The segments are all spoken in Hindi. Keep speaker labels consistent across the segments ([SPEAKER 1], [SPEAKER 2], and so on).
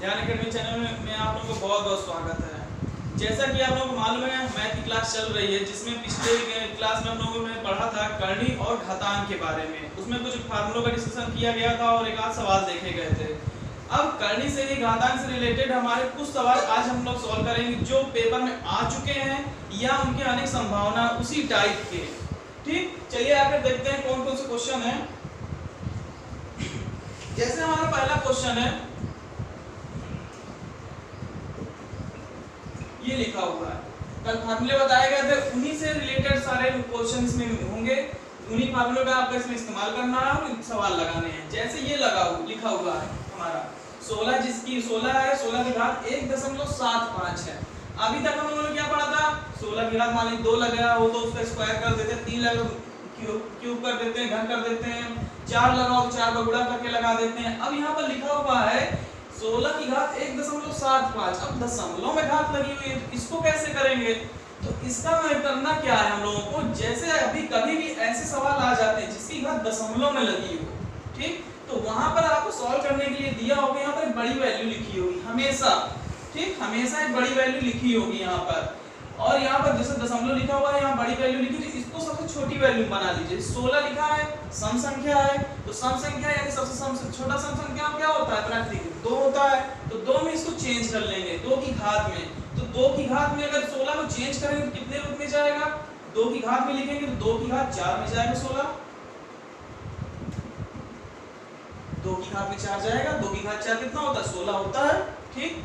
[SPEAKER 1] ध्यान अकेडमी चैनल में आप लोगों को बहुत बहुत स्वागत है। जैसा कि आप लोगों को मालूम है, मैथ की क्लास चल रही है, जिसमें पिछले क्लास में हम लोगों ने पढ़ा था करनी और घातांक के बारे में। उसमें कुछ फार्मूलों का डिस्कशन किया गया था और एक आध सवाल देखे गए थे। अब करनी से ही घातांक से रिलेटेड हमारे कुछ सवाल आज हम लोग सॉल्व करेंगे, जो पेपर में आ चुके हैं या उनके अनेक संभावना उसी टाइप के। ठीक, चलिए आकर देखते हैं कौन कौन से क्वेश्चन है। जैसे हमारा पहला क्वेश्चन है, ये लिखा हुआ है, कल फार्मूले बताए गए थे, उन्हीं से रिलेटेड सारे क्वेश्चन इसमें होंगे। उन्हीं फार्मूले का आपको इसमें इस्तेमाल करना है और सवाल लगाने हैं। जैसे ये लिखा हुआ है हमारा 16, जिसकी 16 है, 16 की घात 1.75 है। अभी तक हम लोगों ने क्या पढ़ा था, 16 की घात मान लीजिए 2 लगाया हो तो उसका स्क्वायर कर देते हैं, 3 लगा क्यूब कर देते हैं, घन कर देते हैं, 4 लगाओ तो 4 का गुणा करके लगा देते हैं। अब यहाँ पर लिखा हुआ है 16 की घात 1.75। अब दशमलव में घात लगी हुई है, तो इसको कैसे करेंगे? तो इसका करना क्या है हम लोगों को, जैसे अभी कभी भी ऐसे सवाल आ जाते हैं जिसकी घात दशमलव में लगी हो, ठीक, तो वहां पर आपको सॉल्व करने के लिए दिया होगा, यहाँ पर एक बड़ी वैल्यू लिखी होगी हमेशा, ठीक, हमेशा एक बड़ी वैल्यू लिखी होगी यहाँ पर। और यहाँ पर जैसे दशमलव लिखा हुआ है, यहाँ बड़ी वैल्यू लिखी हुई, इसको सबसे छोटी वैल्यू बना लीजिए। 16 लिखा है, सम संख्या है, तो सम संख्या यानी सबसे छोटा सम संख्या क्या होता है, प्राकृतिक 2 होता है, तो 2 में इसको चेंज कर लेंगे 2 की घात में। तो 2 की घात में अगर 16 को चेंज करेंगे तो कितने रूप में जाएगा, 2 की घात में लिखेंगे तो 2 की घात 4 में जाएगा 16, 2 की घात में 4 जाएगा, 2 की घात 4 कितना होता है, 16 होता है, ठीक।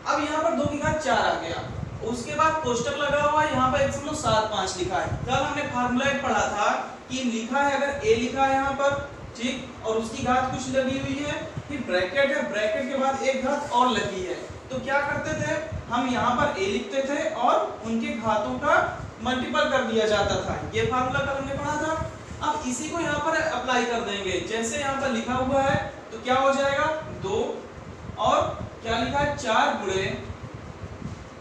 [SPEAKER 1] अब यहाँ पर 2 की घात 4 आ गया, उसके बाद कोष्टक लगा हुआ है, यहाँ पर 1.75 लिखा है। कल हमने फार्मूला एक पढ़ा था कि लिखा है, अगर a लिखा है यहाँ पर, ठीक, और उसकी घात कुछ लगी हुई है, फिर ब्रैकेट है, ब्रैकेट के बाद एक घात और लगी है, तो क्या करते थे हम, यहाँ पर a लिखते थे और उनके घातों का मल्टीपल कर दिया जाता था। ये फार्मूला कल हमने पढ़ा था। अब इसी को यहाँ पर अप्लाई कर देंगे। जैसे यहाँ पर लिखा हुआ है तो क्या हो जाएगा, 2 और क्या लिखा है, 4 गुणे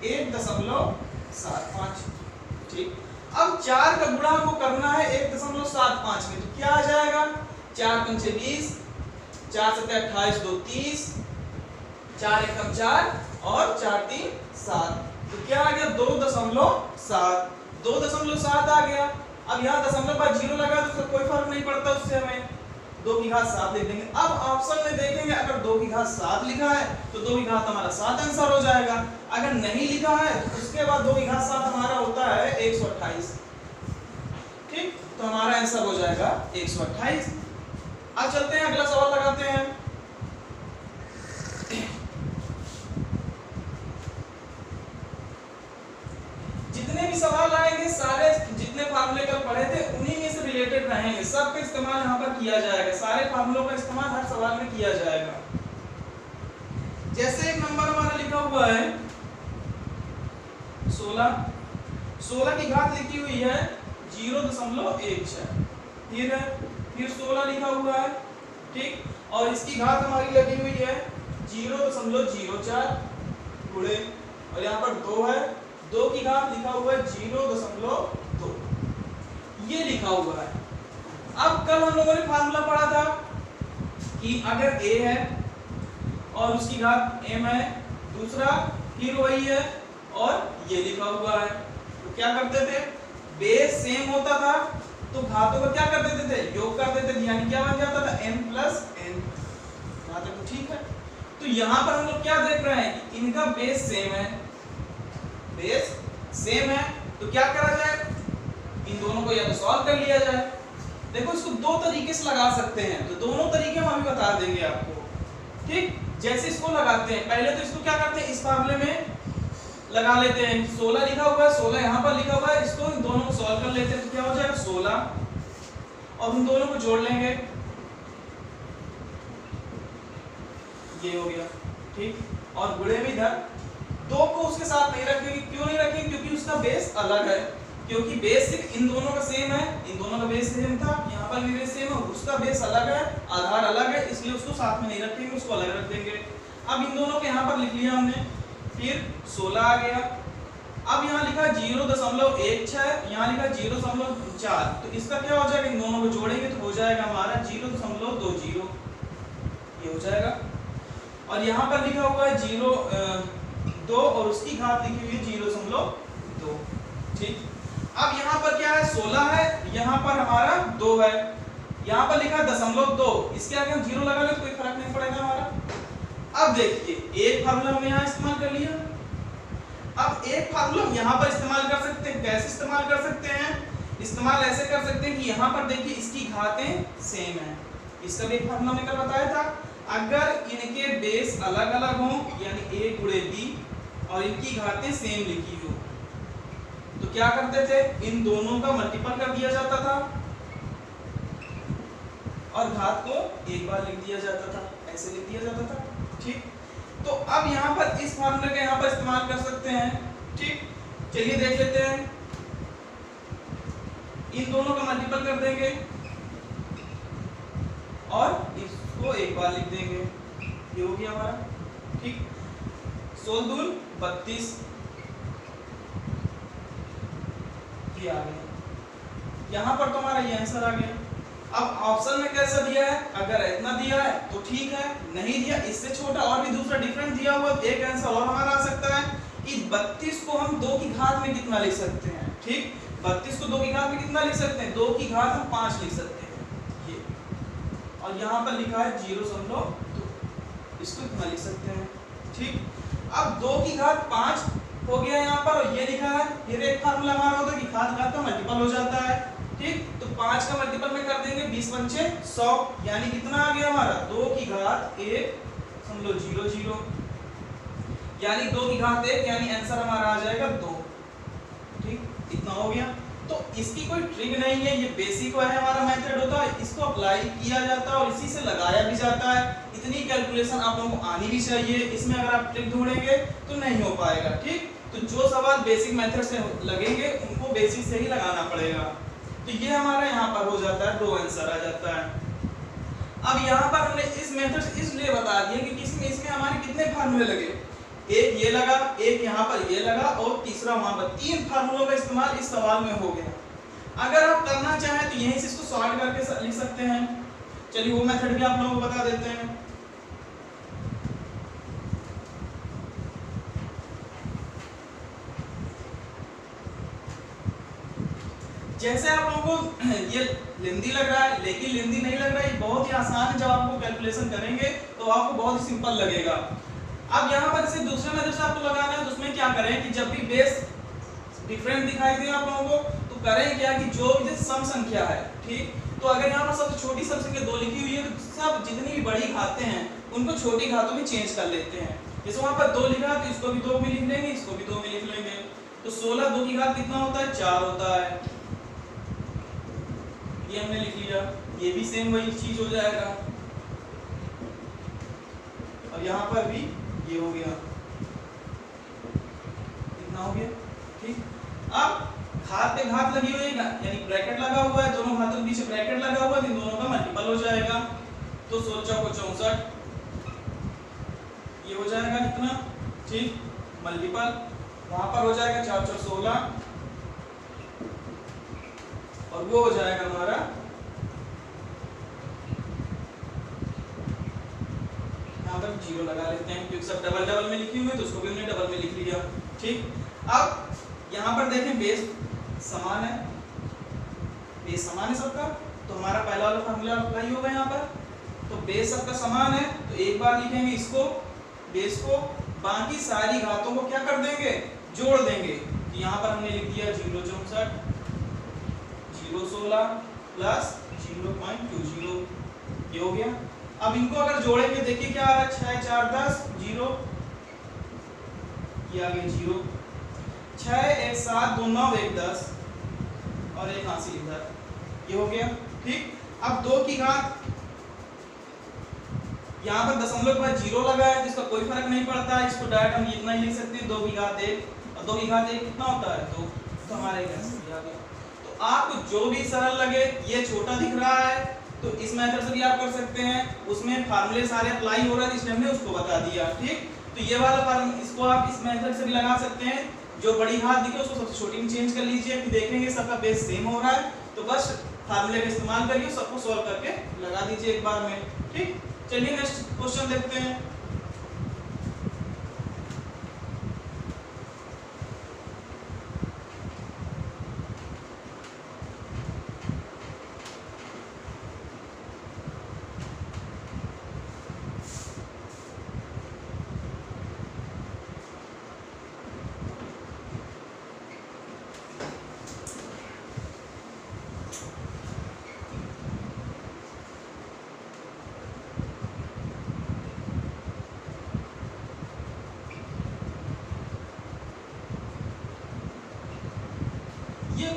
[SPEAKER 1] 1.75, ठीक। अब 4 का गुणा को करना है 1.75 में, तो क्या आ जाएगा, 4 पंचे 20, 4 सत्ते 28, 2 30, 4 एकम 4 और 4 3 7, तो क्या आ गया 2.7, 2.7 आ गया। अब यहाँ दशमलव बाद 0 लगा तो कोई फर्क नहीं पड़ता, उससे हमें 2 की घात 7 लिख देंगे। अब ऑप्शन में देखेंगे, अगर 2 की घात 7 लिखा है तो 2 की घात हमारा 7 आंसर हो जाएगा। अगर नहीं लिखा है तो उसके बाद 2 की घात 7 हमारा होता है 128, ठीक, तो हमारा आंसर हो जाएगा 128। अब चलते हैं अगला सवाल लगाते हैं। जितने भी सवाल आएंगे सारे जितने फार्मूले कल पढ़े थे उन्हीं में से रिलेटेड रहेंगे, सबका इस्तेमाल यहाँ पर किया जाएगा, सारे फार्मूलों का इस्तेमाल हर सवाल में किया जाएगा। जैसे एक नंबर हमारा लिखा हुआ है 16 की घात लिखी हुई है 0.16, फिर 16 लिखा हुआ है, ठीक, और इसकी घात हमारी लगी हुई है 0.04 गुणे, और यहाँ पर 2 है, 2 की घात लिखा हुआ है 0.2, ये लिखा हुआ है। अब कल हम लोगों ने फार्मूला पढ़ा था कि अगर a है और उसकी घात m है, दूसरा फिर वही है और ये लिखा हुआ है, तो क्या करते थे, बेस सेम होता था तो घातों का क्या कर देते थे, योग कर देते थे, यानी क्या बन जाता था m प्लस n। यहाँ तक तो ठीक है। तो यहाँ पर हम लोग क्या देख रहे हैं कि इनका बेस सेम है, बेस सेम है, तो क्या करा जाए, इन दोनों को या तो सॉल्व कर लिया जाए। देखो इसको 2 तरीके से लगा सकते हैं, तो दोनों तरीके हम अभी बता देंगे आपको, ठीक। जैसे इसको लगाते हैं, पहले तो इसको क्या करते हैं, इस फार्मूले में लगा लेते हैं, 16 लिखा हुआ है, 16 यहाँ पर लिखा हुआ है, इसको इन दोनों को सॉल्व कर लेते हैं, तो क्या हो जाएगा 16 और उन दोनों को जोड़ लेंगे, ये हो गया, ठीक, और गुणे में इधर 2 को उसके साथ नहीं रखेंगे, क्यों नहीं रखेंगे, क्योंकि उसका बेस अलग है, क्योंकि बेस सिर्फ इन दोनों का सेम है, इन दोनों का बेस सेम था, यहाँ पर भी बेस सेम है, उसका बेस अलग है, आधार अलग है, इसलिए उसको साथ में नहीं रखेंगे, उसको अलग रख देंगे। अब इन दोनों को यहाँ पर लिख लिया हमने, फिर 16 आ गया। अब यहाँ लिखा 0.16, यहाँ लिखा 0.4, तो इसका क्या हो जाएगा, इन दोनों को जोड़ेंगे तो हो जाएगा हमारा 0.20, ये हो जाएगा। और यहाँ पर लिखा हुआ है 0.2 और उसकी घात लिखी हुई है 0.2। ठीक, अब यहाँ पर क्या है 16 है, यहाँ पर हमारा 2 है, यहाँ पर लिखा है 0.2, इसके आगे हम 0 लगा ले तो कोई फर्क नहीं पड़ेगा हमारा। अब देखिए एक फार्मूला हमने यहाँ इस्तेमाल कर लिया, अब एक फार्मूला हम यहाँ पर इस्तेमाल कर सकते हैं। कैसे इस्तेमाल कर सकते हैं? इस्तेमाल ऐसे कर सकते हैं कि यहाँ पर देखिए इसकी घातें सेम है, इसका भी एक फार्मूला हमने कल बताया था। अगर इनके बेस अलग अलग हों यानी a गुणे b और इनकी घातें सेम लिखी हो तो क्या करते थे, इन दोनों का मल्टीपल कर दिया जाता था और घात को एक बार लिख दिया जाता था, ऐसे लिख दिया जाता था। ठीक, तो अब यहाँ पर इस फार्मूले का यहाँ पर इस्तेमाल कर सकते हैं। ठीक, चलिए देख लेते हैं, इन दोनों का मल्टीपल कर देंगे और इसको एक बार लिख देंगे, ये हो गया हमारा। ठीक, 16 दूल 32, ये आ गया, यहाँ पर तो हमारा ये आंसर आ गया। अब ऑप्शन में कैसा दिया है, अगर इतना दिया है तो ठीक है, नहीं दिया इससे छोटा और भी दूसरा डिफरेंट दिया हुआ तो एक आंसर और हमारा आ सकता है कि 32 को हम 2 की घात में कितना लिख सकते हैं। ठीक, 32 को 2 की घात में कितना लिख सकते हैं, 2 की घात हम 5 लिख सकते हैं ये, और यहाँ पर लिखा है 0.2, इसको कितना लिख सकते हैं। ठीक, अब 2 की घात 5 हो गया यहाँ पर और ये लिखा है, फिर एक फार्मूला हमारा होता है कि घात घात का मल्टीपल हो जाता है। ठीक, तो 5 का मल्टीपल में कर देंगे 20 पंचे 100, यानी कितना आ गया हमारा 2 की घात 1.00, यानी 2 की घात 1, यानी आंसर हमारा आ जाएगा 2। ठीक, इतना हो गया। तो इसकी कोई ट्रिक नहीं है, ये बेसिक है हमारा मेथड होता है, इसको अप्लाई किया जाता है और इसी से लगाया भी जाता है। इतनी कैलकुलेशन आप लोगों को आनी भी चाहिए, इसमें अगर आप ट्रिक ढूंढेंगे तो नहीं हो पाएगा। ठीक, तो जो सवाल बेसिक मेथड से लगेंगे उनको बेसिक से ही लगाना पड़ेगा। तो ये हमारा यहाँ पर हो जाता है, 2 आंसर आ जाता है। अब यहाँ पर हमने इस मेथड से इसलिए बता दिया कि इसमें हमारे कितने फार्मूले लगे, एक ये लगा, एक यहाँ पर ये लगा और तीसरा वहां पर, 3 फार्मूलों का इस्तेमाल इस सवाल में हो गया। अगर आप करना चाहें तो यहीं से इसको सॉल्व करके लिख सकते हैं। चलिए वो मेथड भी आप लोगों को बता देते हैं। जैसे आप लोगों को ये लेंदी लग रहा है, लेकिन लेंदी नहीं लग रहा है, ये बहुत ही आसान है। जब आपको कैलकुलेशन करेंगे तो आपको बहुत ही सिंपल लगेगा। अब यहाँ पर इसे दूसरे मेथड से आपको लगाना है, तो उसमें क्या करें कि जब भी बेस डिफरेंट दिखाई दे आप लोगों को तो करें क्या कि जो भी सम संख्या है, ठीक, तो अगर यहाँ पर सबसे छोटी सम संख्या 2 लिखी हुई है तो सब जितनी भी बड़ी घातें हैं उनको छोटी घातों में चेंज कर लेते हैं। जैसे वहाँ पर 2 लिखा तो इसको भी 2 में लिख लेंगे, इसको भी 2 में लिख लेंगे। तो 16 2 की घात कितना होता है, 4 होता है, ये हमने लिख लिया। ये भी सेम वही चीज हो जाएगा और यहाँ पर भी ये हो गया, कितना हो गया। ठीक, अब घात पे घात लगी हुई है यानी ब्रैकेट लगा हुआ है, दोनों घातों के बीच ब्रैकेट लगा हुआ है, इन दोनों का मल्टीपल हो जाएगा। तो 16 को 64 ये हो जाएगा कितना, ठीक, मल्टीपल वहां पर हो जाएगा 4 4 16 और वो हो जाएगा हमारा यहाँ पर 0 लगा लेते हैं क्योंकि सब डबल डबल में लिखी हुई है तो उसको भी हमने डबल में लिख लिया। ठीक, अब यहाँ पर देखें बेस समान है, बेस समान है सबका, तो हमारा पहला वाला फार्मूला अप्लाई होगा यहाँ पर। तो बेस सबका समान है तो एक बार लिखेंगे इसको, बेस को, बाकी सारी घातों को क्या कर देंगे, जोड़ देंगे। तो यहाँ पर हमने लिख दिया 064 016 प्लस 0.20, ये हो गया। अब इनको अगर जोड़ेंगे देखिए क्या आ रहा है, 6 4 10 0, ये आ गया 0, 6 1 7 2 9 1 10 और एक हासिल इधर, ये हो गया। ठीक, अब 2 की घात यहाँ पर दशमलव के बाद 0 लगा है तो इसका कोई फर्क नहीं पड़ता है, इसको डायरेक्ट हम इतना ही लिख सकते हैं 2 की घात 1 और 2 की घात 1 कितना होता है 2, तो हमारा एक आंसर आ गया। तो आपको जो भी सरल लगे, ये छोटा दिख रहा है तो इस मेथड से भी आप कर सकते हैं, उसमें फार्मूले सारे अप्लाई हो रहे हैं इसलिए हमने उसको बता दिया। ठीक, तो ये वाला फार्मूला इसको आप इस मेथड से भी लगा सकते हैं, जो बड़ी घात दिखे उसको सबसे छोटी में चेंज कर लीजिए, फिर देखेंगे सबका बेस सेम हो रहा है तो बस फार्मूले का इस्तेमाल करिए, सबको सॉल्व करके लगा दीजिए एक बार में। ठीक, चलिए नेक्स्ट क्वेश्चन देखते हैं।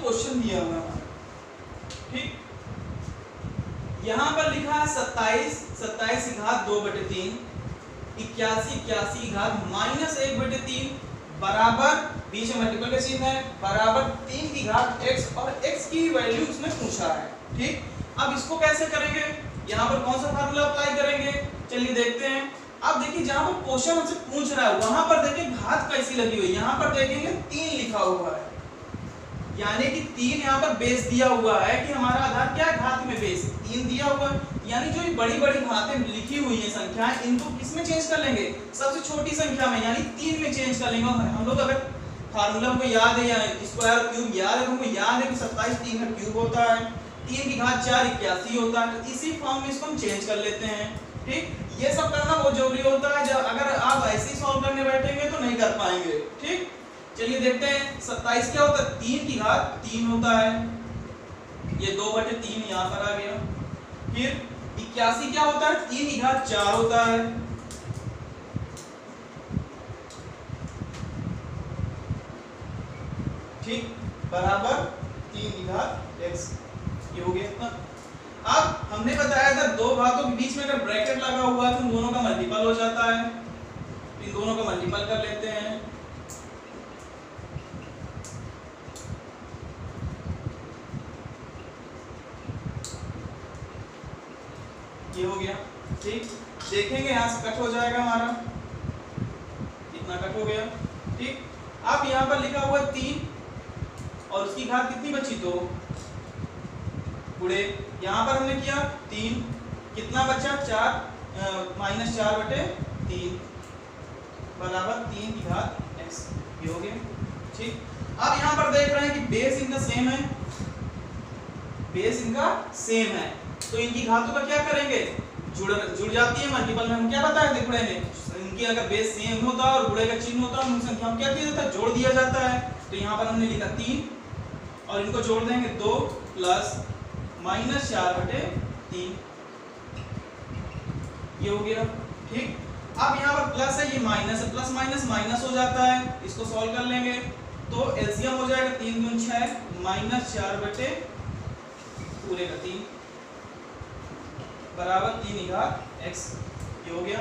[SPEAKER 1] क्वेश्चन दिया हुआ है, ठीक। यहाँ पर लिखा है 27, 27 की घात 2/3, 81, 81 की घात -1/3 बराबर, बीच में मल्टीप्लिकेशन है, बराबर 3 की घात x, और x की वैल्यू उसने पूछा है, ठीक। अब इसको कैसे करेंगे, यहाँ पर कौन सा फार्मूला अप्लाई करेंगे, चलिए देखते हैं। अब देखिए जहाँ पर क्वेश्चन हमसे पूछ रहा है वहां पर देखिए घात कैसी लगी हुई है, यहाँ पर देखेंगे 3 लिखा हुआ है, यानी कि 3 यहाँ पर बेस दिया हुआ है कि हमारा आधार क्या है, घात में बेस 3 दिया हुआ है, यानी जो ये बड़ी बड़ी घातें लिखी हुई है संख्याएं, इनको किस में चेंज कर लेंगे, सबसे छोटी संख्या में, यानी 3 में चेंज कर लेंगे। हम लोग अगर फार्मूला हमको याद है या स्क्वायर क्यूब याद है, हमको याद है कि 27 3 का क्यूब होता है, 3 की घात 4 81 होता है, तो इसी फॉर्म में इसको हम चेंज कर लेते हैं, ठीक। ये सब करना बहुत जरूरी होता है, जब अगर आप ऐसे ही सॉल्व करने बैठेंगे तो नहीं कर पाएंगे, ठीक। चलिए देखते हैं 27 क्या होता है, 3 की घात 3 होता है, ये 2/3 यहाँ पर आ गया। फिर 81 क्या होता है, 3 की घात 4 होता है, ठीक, बराबर 3 की घात x, ये हो गया। अब हमने बताया था दो घातों के बीच में अगर ब्रैकेट लगा हुआ है तो उन दोनों का मल्टीपल हो जाता है, इन दोनों का मल्टीपल कर लेते हैं, ये हो गया, ठीक। देखेंगे यहाँ से कट हो जाएगा हमारा, इतना कट हो गया, ठीक। अब यहाँ पर लिखा हुआ है 3 और उसकी घात कितनी बची, 2 गुणे, यहाँ पर हमने किया 3, कितना बचा 4, -4/3 बराबर 3 की घात x, ये हो गया, ठीक। अब यहाँ पर देख रहे हैं कि बेस इनका सेम है, बेस इनका सेम है, तो इनकी घातों का क्या करेंगे, जुड़ जाती है मल्टीपल में, हम क्या बताए थे गुणे में, इनकी अगर बेस सेम होता है और गुणे का चिन्ह होता है उन संख्या में क्या किया जाता है, जोड़ दिया जाता है। तो यहाँ पर हमने लिखा 3 और इनको जोड़ देंगे 2 प्लस -4/3, ये हो गया, ठीक। अब यहाँ पर प्लस है, ये माइनस है, प्लस माइनस माइनस हो जाता है, इसको सॉल्व कर लेंगे तो एलसीएम हो जाएगा 3 दूनी 6 -4/3 बराबर 3 की घात x, ये हो गया।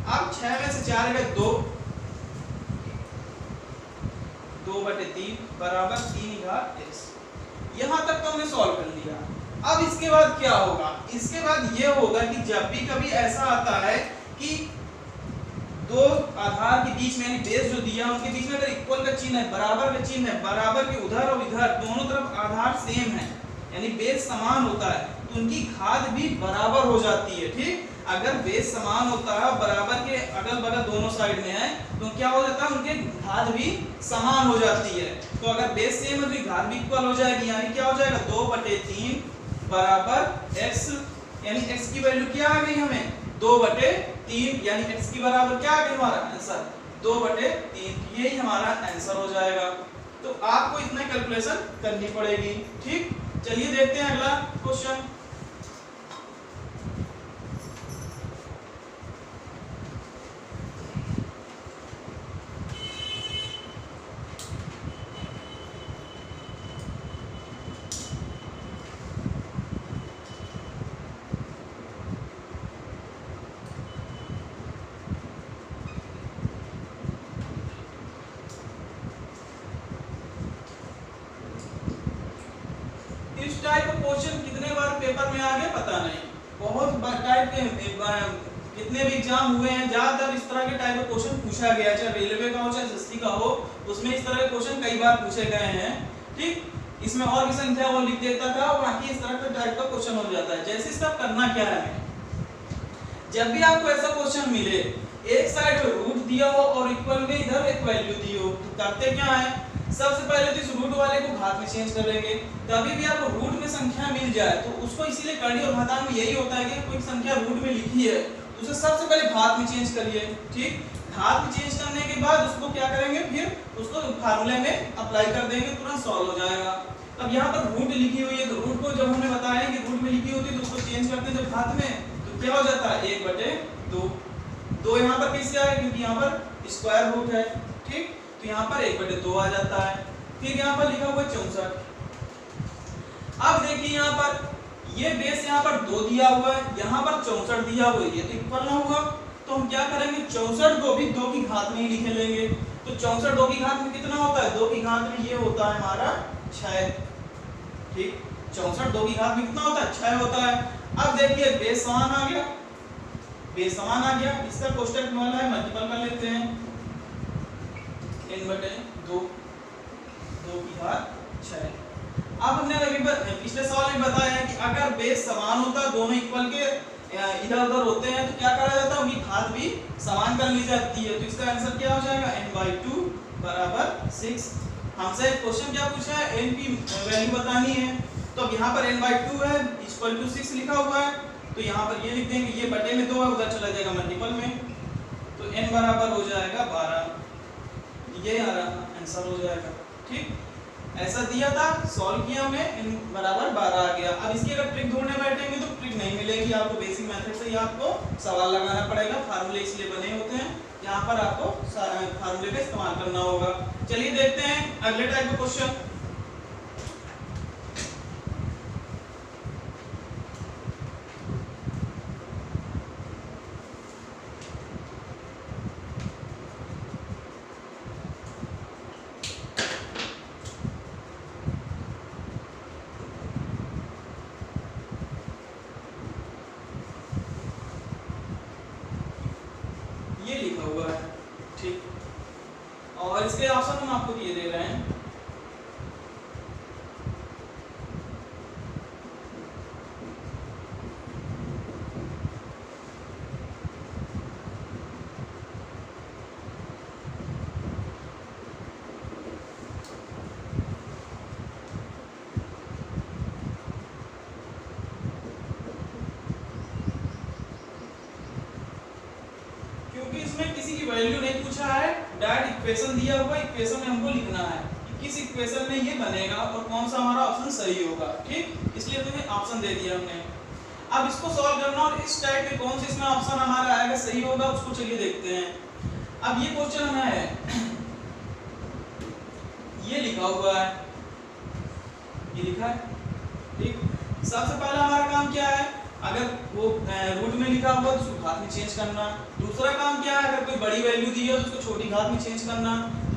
[SPEAKER 1] अब 6 में से 4 गए 2, 2/3 बराबर 3 की घात x, यहाँ तक तो हमने सॉल्व कर लिया। अब इसके बाद क्या होगा, इसके बाद ये होगा कि जब भी कभी ऐसा आता है कि दो आधार के बीच में यानी बेस जो दिया उनके बीच में अगर इक्वल का चिन्ह है, बराबर का चिन्ह है, बराबर के उधर और इधर दोनों तरफ आधार सेम है यानी बेस समान होता है, तो उनकी घात भी बराबर हो जाती है, ठीक। अगर बेस समान होता है, बराबर के अगल बगल दोनों साइड में है, तो क्या हो जाता है, उनके घात भी समान हो जाती है। तो अगर बेस सेम है तो घात भी इक्वल हो जाएगी, यानी क्या हो जाएगा 2/3 बराबर x, यानी x की वैल्यू क्या आ गई हमें 2/3, यानी x की बराबर क्या आ गई हमारा आंसर 2/3, यही हमारा आंसर हो जाएगा। तो आपको इतना कैलकुलेशन करनी पड़ेगी, ठीक। चलिए देखते हैं अगला क्वेश्चन। इस टाइप का क्वेश्चन कितने बार पेपर में आ गए पता नहीं, बहुत टाइप के कितने भी एग्जाम हुए हैं, ज्यादातर इस तरह के टाइप का क्वेश्चन पूछा गया, चाहे रेलवे का हो चाहे एसएससी का हो, उसमें इस तरह के क्वेश्चन कई बार पूछे गए हैं, ठीक। इसमें और भी संख्या वो लिख देता था और बाकी इस तरह का टाइप का क्वेश्चन हो जाता है। जैसे इसका करना क्या है, जब भी आपको ऐसा क्वेश्चन मिले, एक साइड में रूट दिया हो और इक्वल में इधर एक वैल्यू दी हो, तो करते क्या है, सबसे पहले तो इस रूट वाले को घात में चेंज कर लेंगे। कभी भी आपको रूट में संख्या मिल जाए तो उसको इसीलिए करनी और घातांक में यही होता है कि कोई संख्या रूट में लिखी है तो उसे सबसे पहले घात में चेंज करिए, ठीक। घात में चेंज करने के बाद उसको क्या करेंगे, फिर उसको फार्मूले में अप्लाई कर देंगे, तुरंत सॉल्व हो जाएगा। अब यहाँ पर रूट लिखी हुई है तो रूट को जब हमने बताया कि रूट में लिखी होती है तो उसको चेंज करते हैं जब घात में, तो क्या हो जाता है 1/2, 2 यहाँ पर कैसे आया, क्योंकि यहाँ पर स्क्वायर रूट है, ठीक। तो यहाँ पर 1/2 आ जाता है। फिर यहाँ पर लिखा हुआ 64, अब देखिए यहाँ पर ये बेस यहाँ पर 2 दिया हुआ है, यहाँ पर 64 दिया हुआ है, ये तो इक्वल ना हुआ, तो हम क्या करेंगे 64 को भी 2 की घात में ही लिख लेंगे। तो 64 2 की घात में कितना होता है, 2 की घात में ये होता है हमारा 6। ठीक, 64 2 की घात में कितना होता है, 6 होता है। अब देखिए बेस समान आ गया, बेस समान आ गया, इसका कोष्टक वाला है मल्टीपल कर लेते हैं, n/2 2 की घात 6। अब हमने अभी पिछले सवाल में बताया है कि अगर बेस समान होता है, दोनों इक्वल के इधर उधर होते हैं, तो क्या करा जाता है, उनकी घात भी समान कर ली जाती है। तो इसका आंसर क्या हो जाएगा, n/2 बराबर 6। हमसे क्वेश्चन क्या पूछा है, n की वैल्यू बतानी है, तो अब यहाँ पर n/2 है इक्वल टू 6 लिखा हुआ है, तो यहाँ पर ये लिख देंगे, ये बटे में 2 है, उधर चला जाएगा मल्टीपल में, तो n बराबर हो जाएगा 12। ये हमारा आंसर हो जाएगा। ठीक, ऐसा दिया था, सॉल्व किया हमने, n बराबर 12 आ गया। अब इसकी अगर ट्रिक ढूंढने बैठेंगे तो ट्रिक नहीं मिलेगी आपको, बेसिक मेथड से ही आपको सवाल लगाना पड़ेगा, फार्मूले इसलिए बने होते हैं, यहाँ पर आपको फार्मूले का इस्तेमाल करना होगा। चलिए देखते हैं अगले टाइप का क्वेश्चन। ये लिखा हुआ है, ठीक, और इसके ऑप्शन हम आपको ये दे रहे हैं। इसमें किसी की वैल्यू नहीं पूछा है, डायरेक्ट इक्वेशन दिया हुआ, इक्वेशन में हमको लिखना है कि किस इक्वेशन में ये बनेगा और कौन सा हमारा ऑप्शन सही होगा। ठीक, इसलिए तुम्हें ऑप्शन दे दिया हमने। अब इसको सॉल्व करना और इस टाइप में कौन सा इसमें ऑप्शन हमारा आएगा सही होगा, उसको चलिए देखते हैं। अब ये क्वेश्चन हमें है, ये लिखा हुआ है, ये लिखा है, ठीक। सबसे पहला हमारा काम क्या है, अगर वो रूट में लिखा हुआ तो उसको घात में चेंज करना। दूसरा काम क्या है, अगर कोई बड़ी वैल्यू दी है तो उसको छोटी घात में चेंज करना।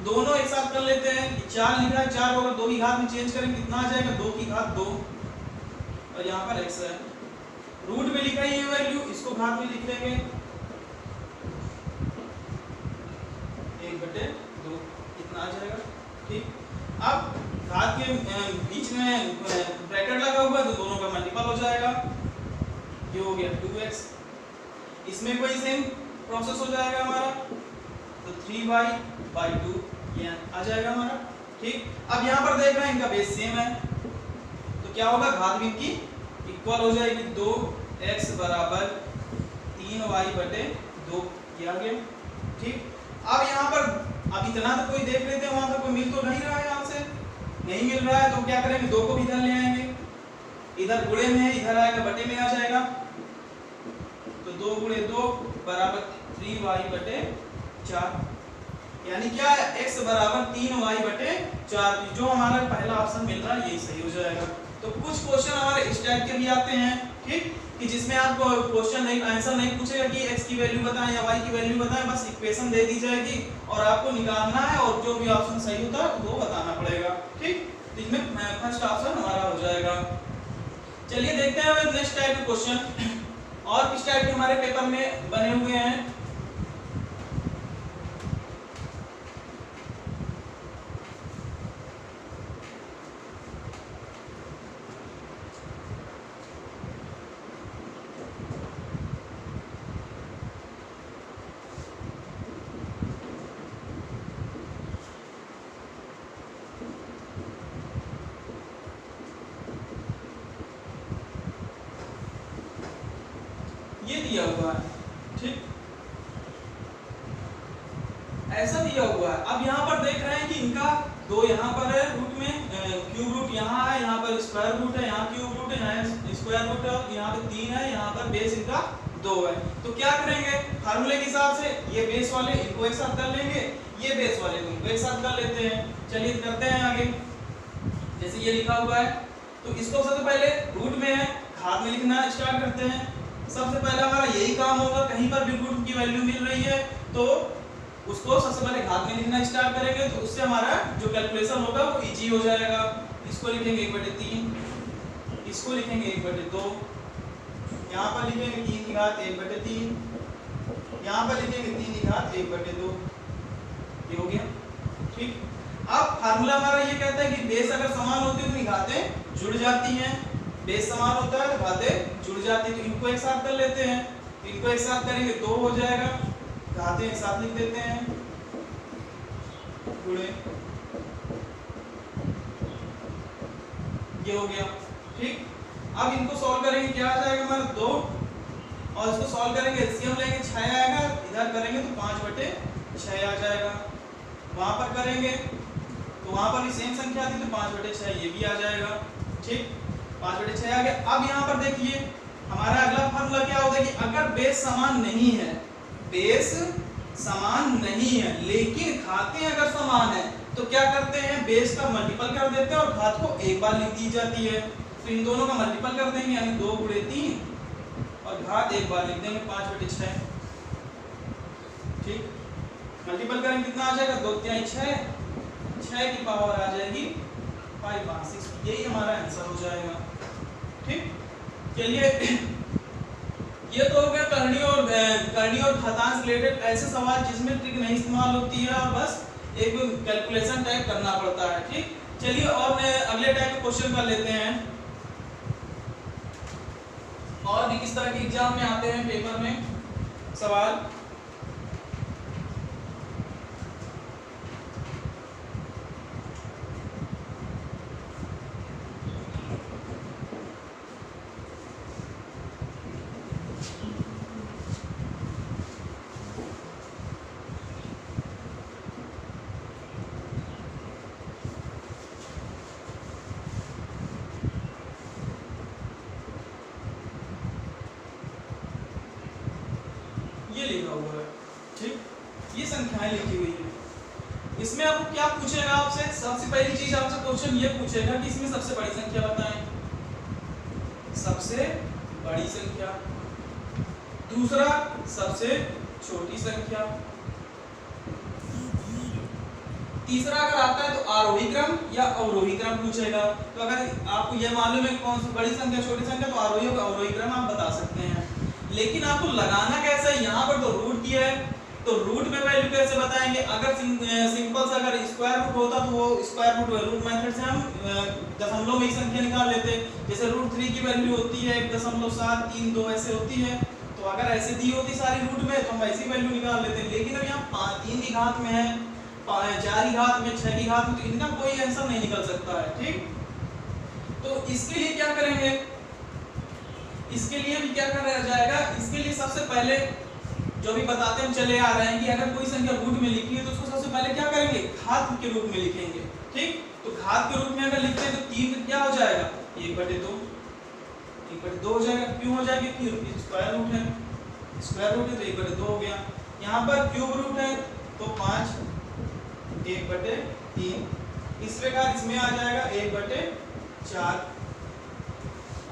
[SPEAKER 1] दोनों एक साथ कर लेते हैं। 4 लिखा है, 4 को अगर 2 की घात में चेंज करेंगे कितना आ जाएगा, 2 की घात 2, और यहाँ पर x है। रूट में लिखा है ये वैल्यू, इसको घात में लिख लेंगे 1/2 कितना आ जाएगा, ठीक। अब घात के बीच में ब्रैकेट लगा हुआ है तो दोनों का मल्टीपल हो जाएगा, ये हो गया 2x। इसमें कोई सेम प्रोसेस हो जाएगा हमारा, तो 3y/2 ये आ जाएगा हमारा, ठीक। अब यहाँ पर देख रहे हैं इनका बेस सेम है तो क्या होगा, घात भी इनकी इक्वल हो जाएगी। 2x बराबर 3y/2 ये आ गया, ठीक। अब यहाँ पर अब इतना तो कोई देख लेते हैं, वहां पर कोई मिल तो नहीं रहा है, यहाँ से नहीं मिल रहा है तो क्या करेंगे, 2 को भी इधर ले आएंगे, इधर गुणे में है, इधर आएगा बटे में आ जाएगा, तो 2 गुणे 2 बराबर 3y/4, यानी क्या है, x बराबर 3y/4, जो हमारा पहला ऑप्शन मिल रहा है यही सही हो जाएगा। तो कुछ क्वेश्चन हमारे इस टाइप के भी आते हैं, ठीक, कि जिसमें आपको क्वेश्चन नहीं, आंसर नहीं पूछेगा कि x की वैल्यू बताएं या y की वैल्यू बताएं, बस इक्वेशन दे दी जाएगी और आपको निकालना है और जो भी ऑप्शन सही होता है वो बताना पड़ेगा, ठीक। तो इसमें फर्स्ट ऑप्शन हमारा हो जाएगा। चलिए देखते हैं अब नेक्स्ट टाइप के क्वेश्चन और किस टाइप के हमारे पेपर में बने हुए हैं। ये दिया हुआ है, ठीक, ऐसा दिया हुआ है। अब यहाँ पर देख रहे हैं कि इनका 2 यहाँ पर है रूट में, क्यूब रूट यहाँ है, यहाँ पर स्क्वायर रूट है, यहाँ क्यूब रूट है, यहाँ स्क्वायर रूट है, यहाँ पे 3 है, यहाँ पर बेस इनका 2 है। तो क्या करेंगे, फार्मूले के हिसाब से ये बेस वाले इनको एक साथ कर लेंगे, ये बेस वाले को एक साथ कर लेते हैं। चलिए करते हैं आगे। जैसे ये लिखा हुआ है तो इसको सबसे पहले रूट में है, घात में लिखना स्टार्ट करते हैं। सबसे पहले हमारा यही काम होगा, कहीं पर भी रूट की वैल्यू मिल रही है तो उसको सबसे पहले घात में लिखना स्टार्ट करेंगे, तो उससे हमारा जो कैलकुलेशन होगा वो इजी हो जाएगा। इसको लिखेंगे 1/3, इसको लिखेंगे 1/2, यहाँ पर लिखेंगे 3 की घात 1/3, यहाँ पर लिखेंगे 3 की घात 1/2। ये हो गया, ठीक। अब फार्मूला हमारा ये कहता है कि बेस अगर समान होती है तो घातें जुड़ जाती हैं, बेस समान होता है तो घातें जुड़ जाती है। तो इनको एक साथ कर लेते हैं, तो इनको एक साथ करेंगे 2 हो जाएगा, घातें एक साथ लिख देते हैं, गुणे, ये हो गया, ठीक। अब इनको सॉल्व करेंगे, क्या आ जाएगा हमारा 2, और इसको सॉल्व करेंगे एलसीएम लेंगे 6 आएगा, इधर करेंगे तो 5/6 आ जाएगा। वहां पर करेंगे तो वहां पर भी सेम संख्या थी तो 5/6 ये भी आ जाएगा, ठीक। 5/6 आ गया। अब यहाँ पर देखिए हमारा अगला फार्मूला क्या होता है कि अगर बेस समान नहीं है, बेस समान नहीं है लेकिन घातें अगर समान है तो क्या करते हैं, बेस का मल्टीपल कर देते हैं और घात को एक बार लिख दी जाती है। तो इन दोनों का मल्टीपल कर देंगे, यानी 2 × 3 और घात एक बार लिख देंगे 5/6, ठीक। मल्टीपल करेंगे कितना आ जाएगा, 2 × 3 6 की पावर आ जाएगी 5/6, यही हमारा आंसर हो जाएगा, ठीक। चलिए ये तो हो गया करनी और घातांक रिलेटेड ऐसे सवाल जिसमें ट्रिक नहीं इस्तेमाल होती है और बस एक कैलकुलेशन टाइप करना पड़ता है, ठीक। चलिए और अगले टाइप के क्वेश्चन कर लेते हैं, और भी किस तरह के एग्जाम में आते हैं पेपर में सवाल। ये लिखा हुआ है, ठीक, ये संख्याएं लिखी हुई है। इसमें आपको क्या पूछेगा, आपसे सबसे पहली चीज आपसे क्वेश्चन ये पूछेगा कि इसमें सबसे बड़ी संख्या बताएं, सबसे बड़ी संख्या। दूसरा सबसे छोटी संख्या। तीसरा अगर आता है तो आरोही क्रम या अवरोही क्रम पूछेगा। तो अगर आपको ये मालूम है कौन सी बड़ी संख्या छोटी संख्या तो आरोही और अवरोही क्रम आप बता सकते हैं, लेकिन आपको लगाना कैसे है, यहाँ पर तो रूट किया है तो रूट में वैल्यू कैसे बताएंगे। अगर सिंपल सा अगर स्क्वायर रूट होता तो वो स्क्वायर रूट मेथड से हम दशमलव में ही संख्या निकाल लेते, जैसे √3 की वैल्यू होती है 1.732 ऐसे होती है, तो अगर ऐसे दी होती सारी रूट में तो हम ऐसी वैल्यू निकाल लेते। लेकिन अब यहाँ 3 की घात में है, 4 की घात में, 6 की घात में, तो इनका कोई आंसर नहीं निकल सकता है, ठीक। तो इसके लिए क्या करेंगे, इसके लिए भी क्या करा जाएगा, इसके लिए सबसे पहले जो भी बताते हम चले आ रहे हैं कि अगर कोई संख्या रूट में लिखी है तो उसको सबसे पहले क्या करेंगे, घात के रूप में लिखेंगे, ठीक। तो घात के रूप में अगर लिखते हैं तो 3 क्या हो जाएगा 1/2, 1/2 हो जाएगा। क्यों हो जाएगा, क्योंकि स्क्वायर रूट है, स्क्वायर रूट है तो 1/2 हो गया। यहाँ पर क्यूब रूट है तो 5 1/3, इस प्रकार इसमें आ जाएगा 1/4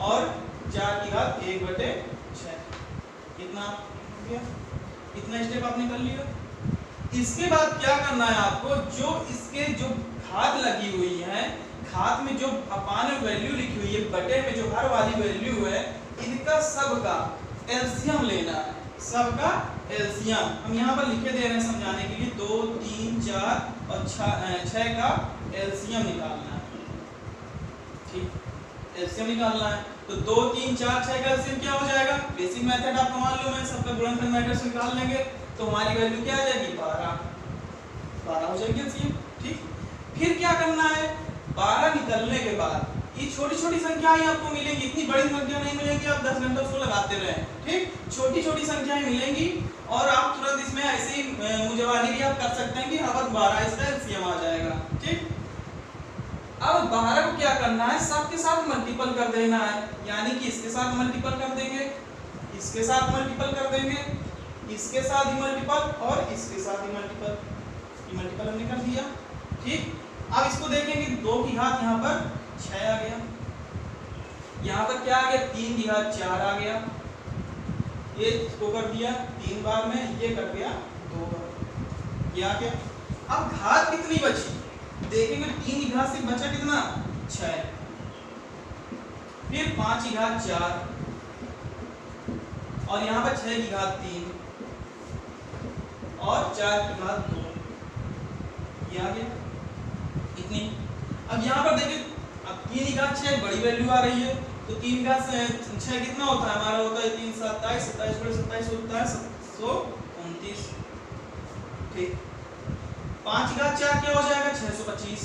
[SPEAKER 1] और 4 की घात 1/6, कितना हो गया, इतना स्टेप आपने कर लिया। इसके बाद क्या करना है आपको, जो इसके जो घात लगी हुई है, घात में जो अपान वैल्यू लिखी हुई है, बटे में जो हर वाली वैल्यू है, इनका सबका एलसीएम लेना है, सबका एलसीएम हम यहाँ पर लिखे दे रहे हैं समझाने के लिए। 2 3 4 और 6 का एलसीएम निकालना है, ठीक, एलसीएम निकालना है। तो 2 3 4 6 का एलसीएम क्या हो जाएगा, बेसिक मेथड आपको मालूम है, सबका गुणनफल मेथड से निकाल लेंगे तो हमारी वैल्यू क्या आ जाएगी 12 हो जाएगी एलसीएम, ठीक। फिर क्या करना है, 12 निकलने के बाद ये छोटी छोटी संख्याएं आपको मिलेंगी, इतनी बड़ी संख्या नहीं मिलेगी, आप 10 घंटे उसको लगाते रहे, ठीक। छोटी छोटी संख्याएं मिलेंगी और आप तुरंत इसमें ऐसे ही मुजवानी भी आप कर सकते हैं कि अब 12 इसका एलसीएम आ जाएगा, ठीक। अब 12 को क्या करना है, सबके साथ मल्टीपल कर देना है, यानी कि इसके साथ मल्टीपल कर देंगे, इसके साथ मल्टीपल कर देंगे, इसके साथ ही मल्टीपल और इसके साथ ही मल्टीपल, ये मल्टीपल हमने कर दिया, ठीक। अब इसको देखेंगे 2 की घात यहाँ पर 6 आ गया, यहाँ पर क्या आ गया, 3 की घात 4 आ गया, ये इसको कर दिया 3 बार में, ये कर दिया 2 बार, ये आ गया। अब घात कितनी बची देखेंगे, 3 की घात से बचा कितना 6, फिर 5 की घात 4 और यहाँ पर 6 की घात 3 और 4 की घात 2, ये आ गया इतनी। अब यहाँ पर देखिए, अब 3 की घात 6 बड़ी वैल्यू आ रही है, तो 3 की घात 6 कितना होता है हमारा, होता है 3 27, 27 बड़े 27 होता है 729, ठीक। 5 की घात 4 क्या हो जाएगा 625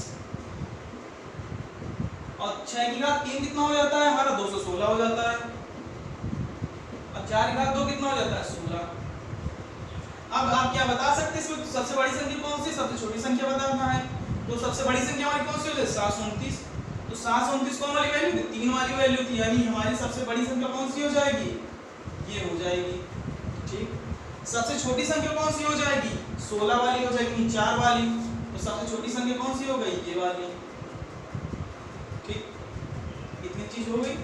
[SPEAKER 1] और 6 की घात 3 कितना हो जाता है हमारा 216 हो जाता है और 4 की घात 2 कितना हो जाता है 16। अब आप क्या बता सकते हैं इसमें सबसे बड़ी संख्या कौन सी, सबसे छोटी संख्या बताना है, तो सबसे बड़ी संख्या हमारी कौन सी होती है 729, तो 729 कौन वाली वैल्यू थी, 3 वाली वैल्यू थी, यानी हमारी सबसे बड़ी संख्या कौन सी हो जाएगी, ये हो जाएगी, ठीक। सबसे छोटी संख्या कौन सी हो जाएगी 16 वाली हो जाएगी, 4 वाली, तो सबसे छोटी संख्या कौन सी हो गई ये वाली, ठीक। इतनी चीज हो गई।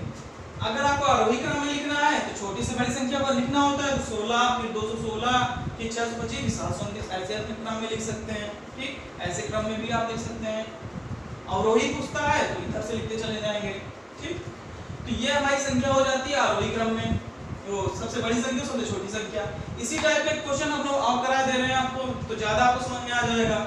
[SPEAKER 1] अगर आपको आरोही क्रम में लिखना है तो छोटी से बड़ी संख्या को लिखना होता है, तो 16 फिर 216 फिर 625 729 ऐसे अपने क्रम में लिख सकते हैं, ठीक। ऐसे क्रम में भी आप लिख सकते हैं। अवरोही पूछता है तो इधर से लिखते चले जाएंगे, ठीक। तो ये हमारी संख्या हो जाती है आरोही क्रम में, वो सबसे बड़ी संख्या सबसे छोटी संख्या। इसी टाइप का क्वेश्चन हम लोग और करा दे रहे हैं आपको, तो ज्यादा आपको समझ में आ जाएगा।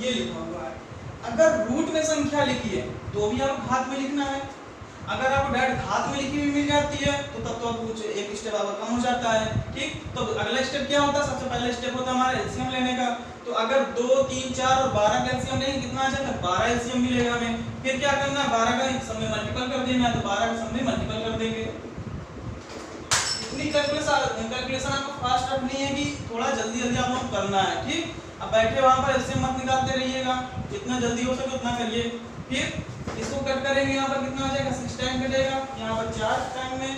[SPEAKER 1] ये लिखा हुआ है। अगर रूट में संख्या लिखी है तो भी आपको घात में लिखना है, अगर आपको डायरेक्ट घात में लिखी हुई मिल जाती है तो तब तो आपको कुछ एक स्टेप आपका कम हो जाता है, ठीक। तो अगला स्टेप क्या होता है, सबसे पहला स्टेप होता है हमारा एलसीएम लेने का। तो अगर 2 3 4 और 12 का एलसीएम लेंगे कितना आ जाएगा 12 एलसीएम मिलेगा हमें। फिर क्या करना है 12 का सब में मल्टीपल कर देना है, तो 12 का सब में मल्टीपल कर देंगे। इतनी कैलकुलेशन आपको फास्ट रखनी है कि थोड़ा जल्दी जल्दी आप लोग करना है, ठीक। अब बैठे वहां पर एलसीएम मत निकालते रहिएगा, जितना जल्दी हो सके उतना करिए। फिर इसको कट करेंगे, यहाँ पर कितना आ जाएगा 6 टाइम कटेगा, यहाँ पर 4 टाइम में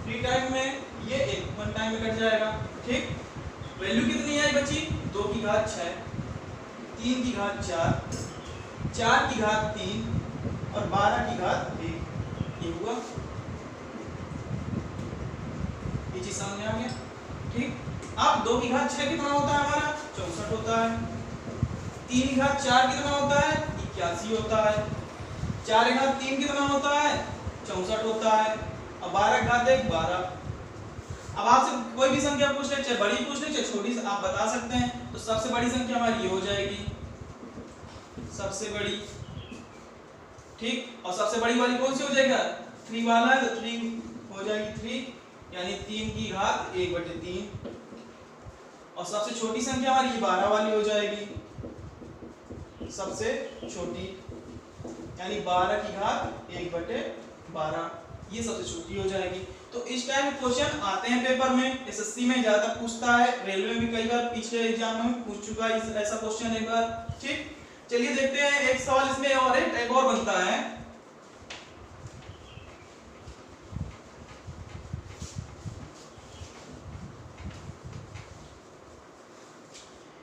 [SPEAKER 1] 3 टाइम में, ये 1 टाइम में कट जाएगा, ठीक। वैल्यू कितनी आई बची 2 की घात 6, 3 की घात 4, 4 की घात 3 और 12 की घात 1, ये हुआ। ये चीज समझ में आ गया, ठीक। अब 2 की घात 6 कितना होता है हमारा 64 होता है, 3 की घात 4 कितना होता है 81 होता है, 4 की घात 3 कितना होता है 64 होता है और 12 की घात 1 12। अब आपसे कोई भी संख्या पूछ ले, चाहे बड़ी पूछ ले चाहे छोटी, आप बता सकते हैं। तो सबसे बड़ी संख्या हमारी ये हो जाएगी सबसे बड़ी, ठीक। और सबसे बड़ी वाली कौन सी हो जाएगा 3 वाला है, तो 3 हो जाएगी 3, यानी 3 की घात 1/3। और सबसे छोटी संख्या हमारी 12 वाली हो जाएगी, सबसे छोटी, यानी 12 की घात 1/12, ये सबसे छोटी हो जाएगी। तो इस टाइप के क्वेश्चन आते हैं पेपर में, एसएससी में ज्यादा पूछता है, रेलवे में भी कई बार पिछले एग्जाम में पूछ चुका है ऐसा क्वेश्चन एक बार, ठीक। चलिए देखते हैं एक सवाल इसमें और है, एक और बनता है।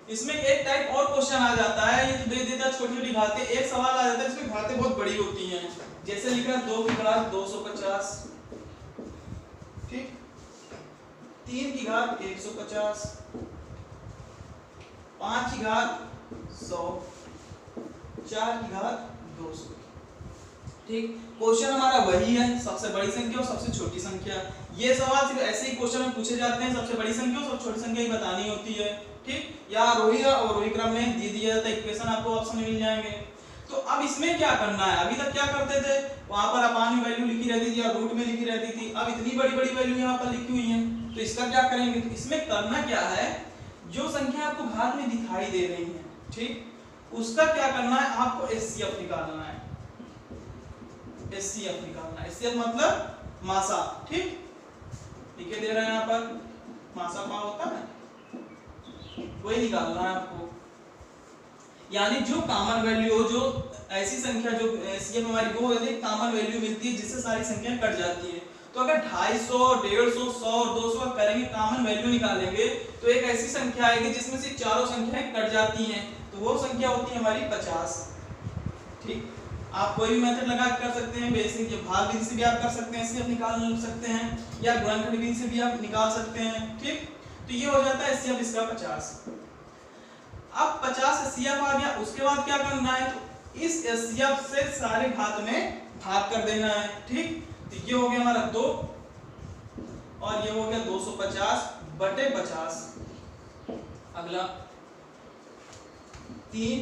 [SPEAKER 1] इसमें एक टाइप और क्वेश्चन आ जाता है, ये तो दे देता है छोटी छोटी घातें, एक सवाल आ जाता है इसमें घातें बहुत बड़ी होती हैं, जैसे लिख रहा है 2 की घात 250, ठीक, 3 की घात 150, 5 की घात 100, 4 की घात 200, ठीक। क्वेश्चन हमारा वही है, सबसे बड़ी संख्या और सबसे छोटी संख्या। ये सवाल सिर्फ ऐसे ही क्वेश्चन में पूछे जाते हैं, सबसे बड़ी संख्या और सबसे छोटी संख्या ही बतानी होती है, ठीक। या रोही और रोही क्रम में दे दिया जाता है, इक्वेशन आपको ऑप्शन में मिल जाएंगे। तो अब इसमें क्या करना है, अभी तक क्या करते थे वहां पर अपान में वैल्यू लिखी रहती थी या रूट में लिखी रहती थी, अब इतनी बड़ी बड़ी वैल्यू यहाँ पर लिखी हुई है, तो इसका क्या करेंगे। तो इसमें करना क्या है, जो संख्या आपको घात में दिखाई दे रही है, ठीक, उसका क्या करना है, आपको एचसीएफ निकालना है। एचसीएफ निकालना है, एचसीएफ मतलब मासा, ठीक, लिखे दे रहे हैं यहाँ पर, मासा का होता है वही निकालना है आपको। यानी जो कॉमन वैल्यू हो, जो ऐसी संख्या जो एचसीएफ हमारी वो होती है, कॉमन वैल्यू मिलती है जिससे सारी संख्याएं कट जाती है। तो अगर 250, 150, 100 और 200 करेंगे, कॉमन वैल्यू निकालेंगे, तो एक ऐसी संख्या आएगी जिसमें से चारों संख्याएं कट जाती हैं, तो वो संख्या होती है हमारी 50। ठीक, आप कोई भी मेथड लगा कर सकते हैं, बेसिक या भाग विधि से भी आप कर सकते हैं, एचसीएफ निकाल सकते हैं, या गुणनखंड विधि से भी आप निकाल सकते हैं। ठीक, तो ये हो जाता है एचसीएफ इसका 50। अब 50 एचसीएफ आ गया, उसके बाद क्या करना है, तो इस एचसीएफ से सारे घात में भाग कर देना है। ठीक, तो ये हो गया हमारा 2 और ये हो गया 250 बटे 50। अगला 3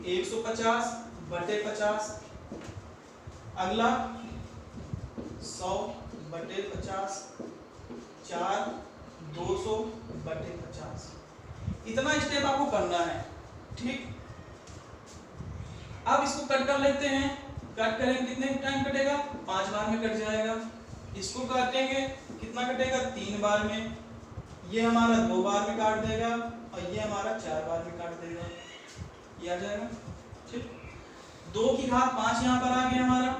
[SPEAKER 1] 150 बटे 50। अगला 100 बटे 50। 4 200 बटे 50। इतना स्टेप आपको करना है। ठीक, अब इसको कट कर लेते हैं। कट करेंगे कितने टाइम कटेगा, 5 बार में कट जाएगा। इसको काटेंगे कितना कटेगा, 3 बार में। ये हमारा 2 बार में काट देगा और ये हमारा 4 बार में काट देगा, ये आ जाएगा। ठीक, 2 की घात 5 यहाँ पर आ गया हमारा,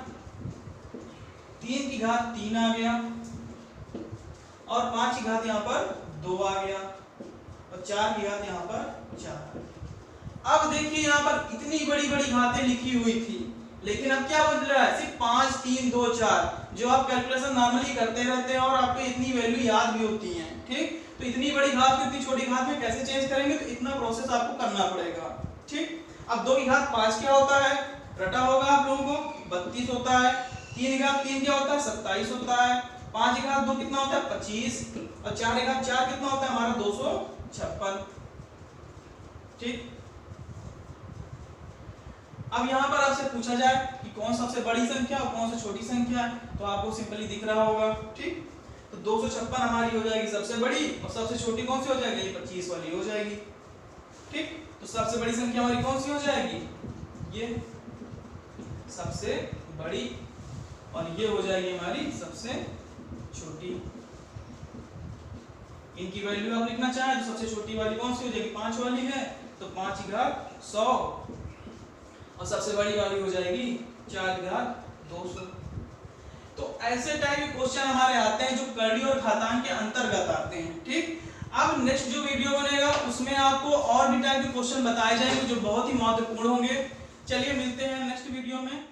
[SPEAKER 1] 3 की घात 3 आ गया और 5 की घात यहाँ पर 2 आ गया और 4 की घात यहाँ पर 4। अब देखिए यहाँ पर इतनी बड़ी बड़ी घातें लिखी हुई थी, लेकिन अब क्या बदल रहा है, सिर्फ 5 3 2 4, जो आप कैलकुलेशन नॉर्मली करते रहते हैं और आपको इतनी वैल्यू याद भी होती है। ठीक, तो इतनी बड़ी घात को इतनी छोटी घात में कैसे चेंज करेंगे, तो इतना प्रोसेस आपको करना पड़ेगा। ठीक, अब 2 की घात 5 क्या होता है, रटा होगा आप लोगों को, 32 होता है। 3 की घात 3 क्या होता है, 27 होता है। 5 की घात 2 कितना होता है, 25 और 4 की घात 4 कितना होता है हमारा, 256। ठीक, अब यहाँ पर आपसे पूछा जाए कि कौन सबसे बड़ी संख्या और कौन सी छोटी संख्या है, तो आपको सिंपली दिख रहा होगा। ठीक, तो 256 हमारी हो जाएगी सबसे बड़ी और सबसे छोटी कौन सी हो जाएगी, ये 25 वाली हो जाएगी। ठीक, तो सबसे बड़ी संख्या हमारी कौन सी हो जाएगी, ये सबसे बड़ी और ये हो जाएगी हमारी सबसे छोटी। इनकी वैल्यू आप लिखना चाहें तो सबसे छोटी वाली कौन सी हो जाएगी, 5 वाली है, तो 5 की घात 100 और सबसे बड़ी वाली हो जाएगी 4 की घात 200। तो ऐसे टाइप के क्वेश्चन हमारे आते हैं जो करड़ी और घातांक के अंतर्गत आते हैं। ठीक, अब नेक्स्ट जो वीडियो बनेगा उसमें आपको और भी टाइप के क्वेश्चन बताए जाएंगे जो बहुत ही महत्वपूर्ण होंगे। चलिए मिलते हैं नेक्स्ट वीडियो में।